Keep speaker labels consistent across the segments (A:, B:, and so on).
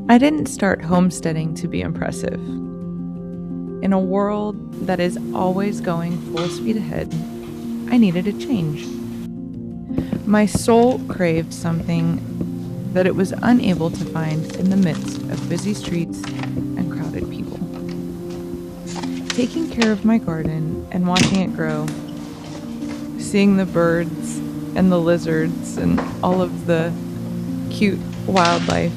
A: I didn't start homesteading to be impressive. In a world that is always going full speed ahead, I needed a change. My soul craved something that it was unable to find in the midst of busy streets and crowded people. Taking care of my garden and watching it grow, seeing the birds and the lizards and all of the cute wildlife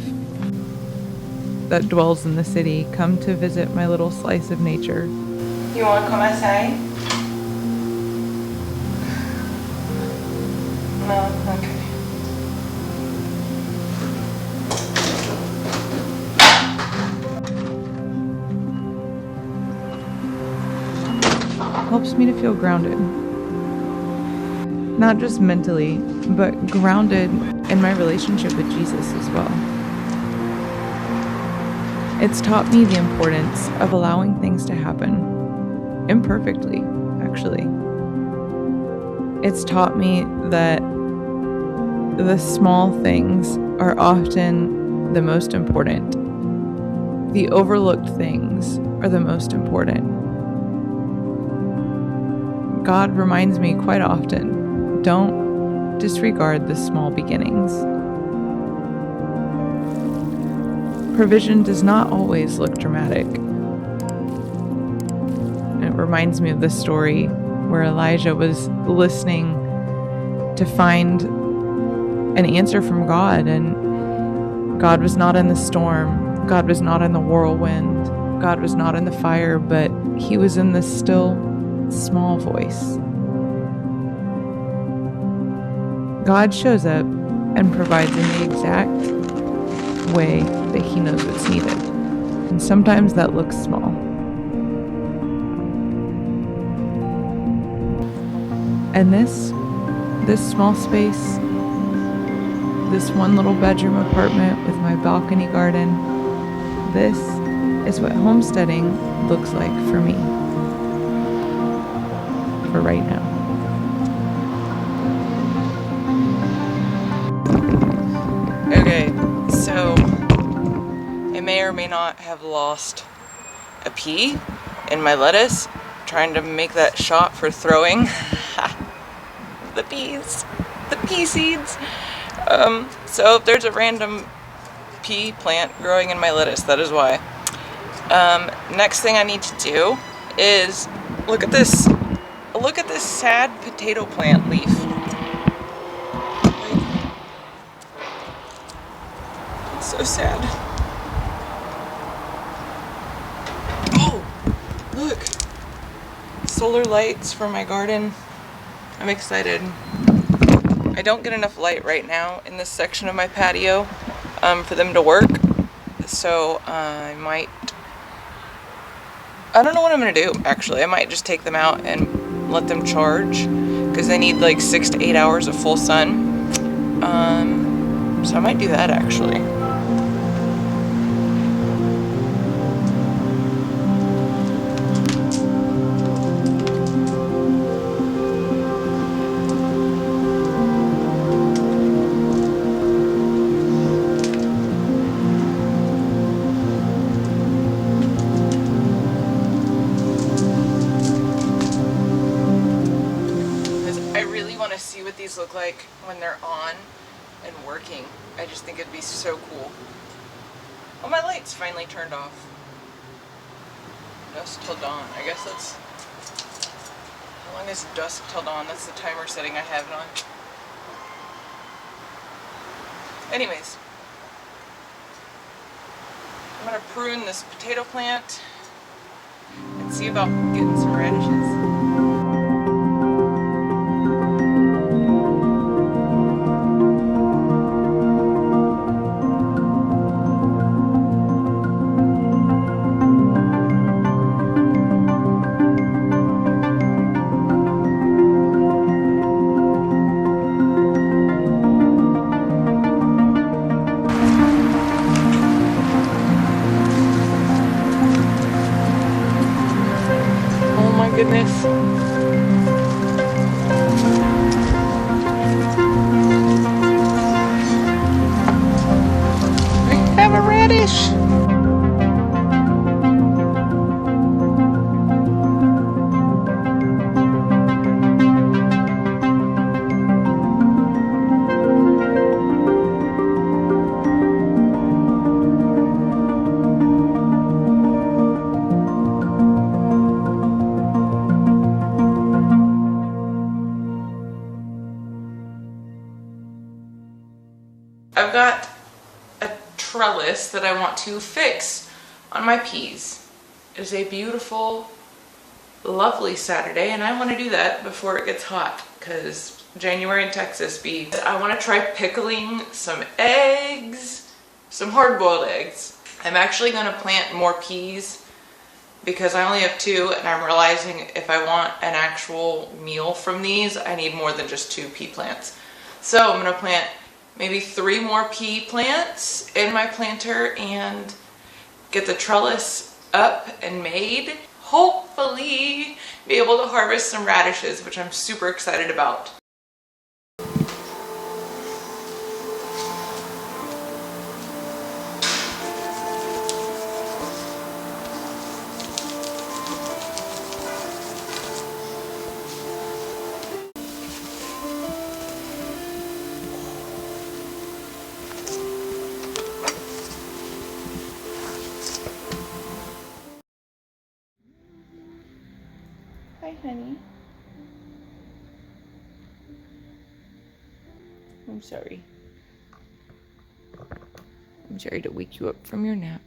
A: that dwells in the city come to visit my little slice of nature. You want to come outside? No? Okay. Helps me to feel grounded. Not just mentally, but grounded in my relationship with Jesus as well. It's taught me the importance of allowing things to happen, imperfectly, actually. It's taught me that the small things are often the most important. The overlooked things are the most important. God reminds me quite often, don't disregard the small beginnings. Provision does not always look dramatic. It reminds me of the story where Elijah was listening to find an answer from God, and God was not in the storm, God was not in the whirlwind, God was not in the fire, but he was in the still, small voice. God shows up and provides in the exact way that he knows what's needed. And sometimes that looks small. And this small space, this one little bedroom apartment with my balcony garden, this is what homesteading looks like for me. For right now. Okay, so I may or may not have lost a pea in my lettuce, trying to make that shot for throwing the pea seeds. So if there's a random pea plant growing in my lettuce, that is why. Next thing I need to do is look at this sad potato plant leaf. It's so sad. Oh, look. Solar lights for my garden. I'm excited. I don't get enough light right now in this section of my patio for them to work. So I don't know what I'm going to do, actually. I might just take them out and let them charge, because they need like 6 to 8 hours of full sun. So I might do that, actually. See what these look like when they're on and working. I just think it'd be so cool. Oh, my light's finally turned off. Dusk till dawn. I guess that's... How long is dusk till dawn? That's the timer setting I have it on. Anyways. I'm gonna prune this potato plant and see about getting some radishes. Goodness. I've got a trellis that I want to fix on my peas. It is a beautiful, lovely Saturday, and I want to do that before it gets hot, because January in Texas I want to try pickling some eggs, some hard-boiled eggs. I'm actually going to plant more peas because I only have 2, and I'm realizing if I want an actual meal from these, I need more than just 2 pea plants. So I'm going to plant maybe 3 more pea plants in my planter and get the trellis up and made. Hopefully be able to harvest some radishes, which I'm super excited about. Hi, honey. I'm sorry. I'm sorry to wake you up from your nap.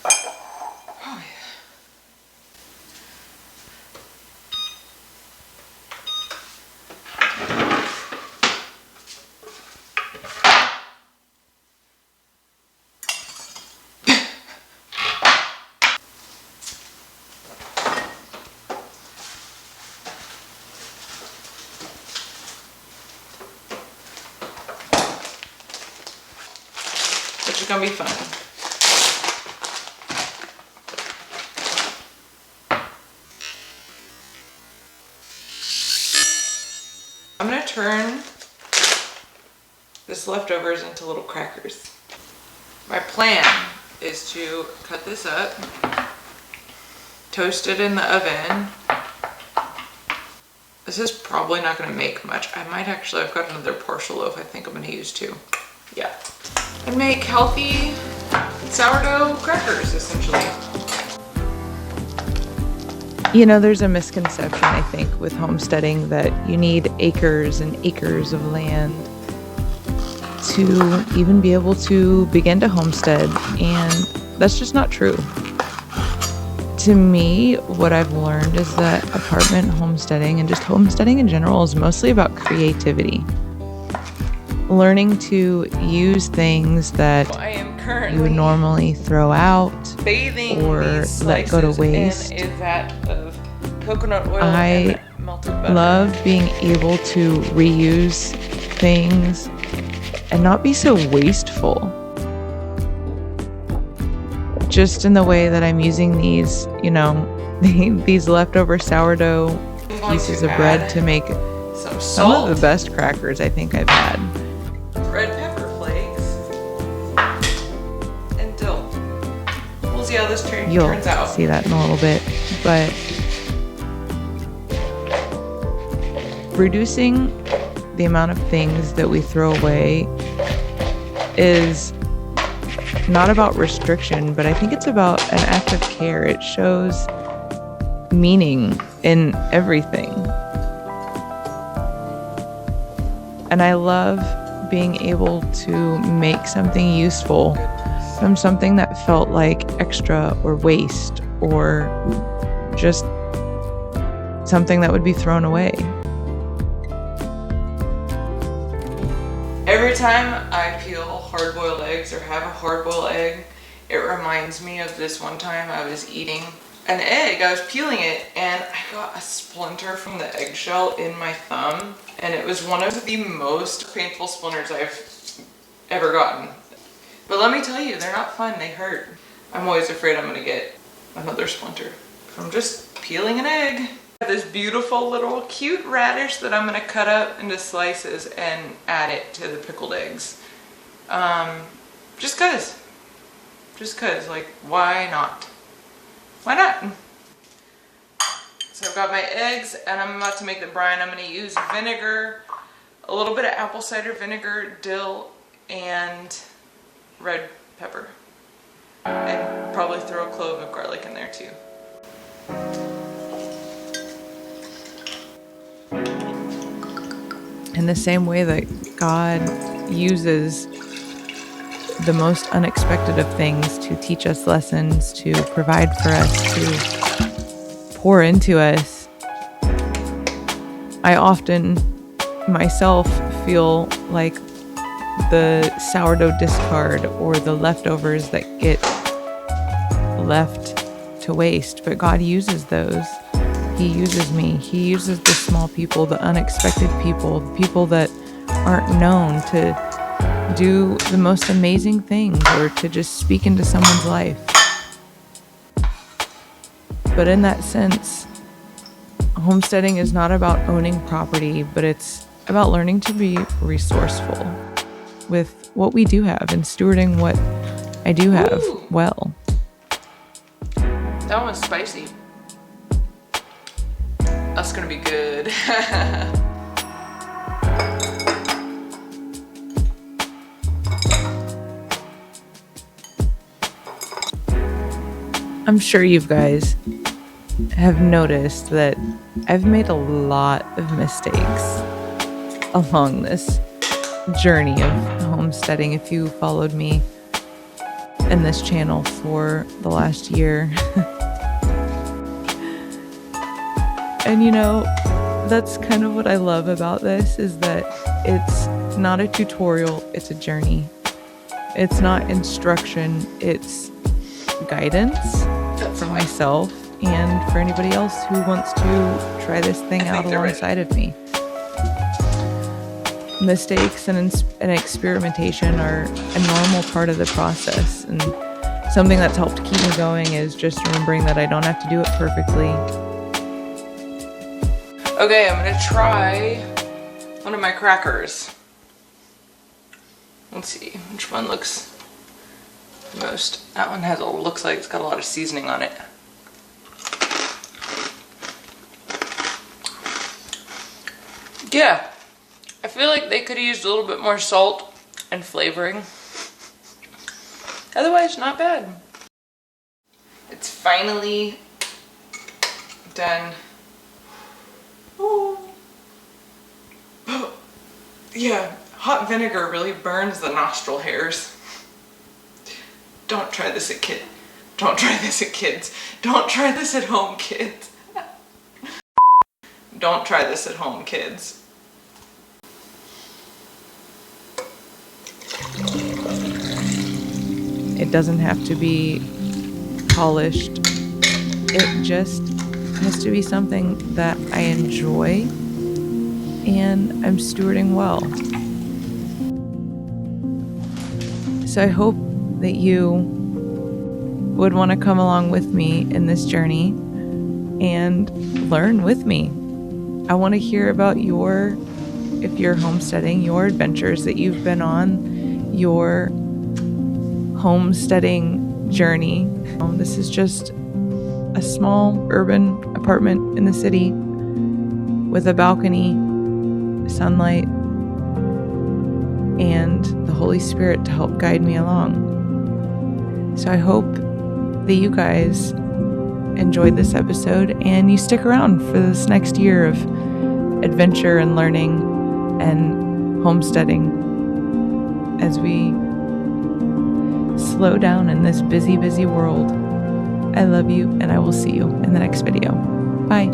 A: Oh, yeah. Which is gonna be fun. I'm gonna turn this leftovers into little crackers. My plan is to cut this up, toast it in the oven. This is probably not gonna make much. I've got another partial loaf I think I'm gonna use too. Yeah. And make healthy sourdough crackers, essentially. You know, there's a misconception, I think, with homesteading that you need acres and acres of land to even be able to begin to homestead, and that's just not true. To me, what I've learned is that apartment homesteading and just homesteading in general is mostly about creativity. Learning to use things that you would normally throw out or let go to waste. I loved being able to reuse things and not be so wasteful. Just in the way that I'm using these, you know, these leftover sourdough pieces of bread to make some of the best crackers I think I've had. Red pepper flakes and dill. We'll see how this turns out. You'll see that in a little bit, but reducing the amount of things that we throw away is not about restriction, but I think it's about an act of care. It shows meaning in everything. And I love being able to make something useful from something that felt like extra or waste or just something that would be thrown away. Every time I peel hard-boiled eggs or have a hard-boiled egg, it reminds me of this one time I was eating an egg. I was peeling it and I got a splinter from the eggshell in my thumb, and it was one of the most painful splinters I've ever gotten. But let me tell you, they're not fun, they hurt. I'm always afraid I'm gonna get another splinter from just peeling an egg. This beautiful little cute radish that I'm gonna cut up into slices and add it to the pickled eggs. Just cause, like, why not? Why not? So I've got my eggs and I'm about to make the brine. I'm gonna use vinegar, a little bit of apple cider vinegar, dill, and red pepper. And probably throw a clove of garlic in there too. In the same way that God uses the most unexpected of things to teach us lessons, to provide for us, to pour into us, I often myself feel like the sourdough discard or the leftovers that get left to waste. But God uses those. He uses me. He uses the small people, the unexpected people, the people that aren't known to do the most amazing things or to just speak into someone's life. But in that sense, homesteading is not about owning property, but it's about learning to be resourceful with what we do have and stewarding what I do have well. That one's spicy. That's gonna be good. I'm sure you guys have noticed that I've made a lot of mistakes along this journey of homesteading. If you followed me in this channel for the last year. And you know, that's kind of what I love about this, is that it's not a tutorial, it's a journey. It's not instruction, it's guidance for myself and for anybody else who wants to try this thing out alongside of me. Mistakes and experimentation are a normal part of the process, and something that's helped keep me going is just remembering that I don't have to do it perfectly. Okay, I'm gonna try one of my crackers. Let's see which one looks the most. That one looks like it's got a lot of seasoning on it. Yeah, I feel like they could have used a little bit more salt and flavoring. Otherwise, not bad. It's finally done. Ooh. Yeah, hot vinegar really burns the nostril hairs. Don't try this at kids. Don't try this at kids. Don't try this at home, kids. Don't try this at home, kids. It doesn't have to be polished. It just has to be something that I enjoy and I'm stewarding well. So I hope that you would want to come along with me in this journey and learn with me. I want to hear about if you're homesteading, your adventures that you've been on, your homesteading journey. This is just a small urban apartment in the city with a balcony, sunlight, and the Holy Spirit to help guide me along. So I hope that you guys enjoyed this episode and you stick around for this next year of adventure and learning and homesteading as we slow down in this busy, busy world. I love you, and I will see you in the next video. Bye.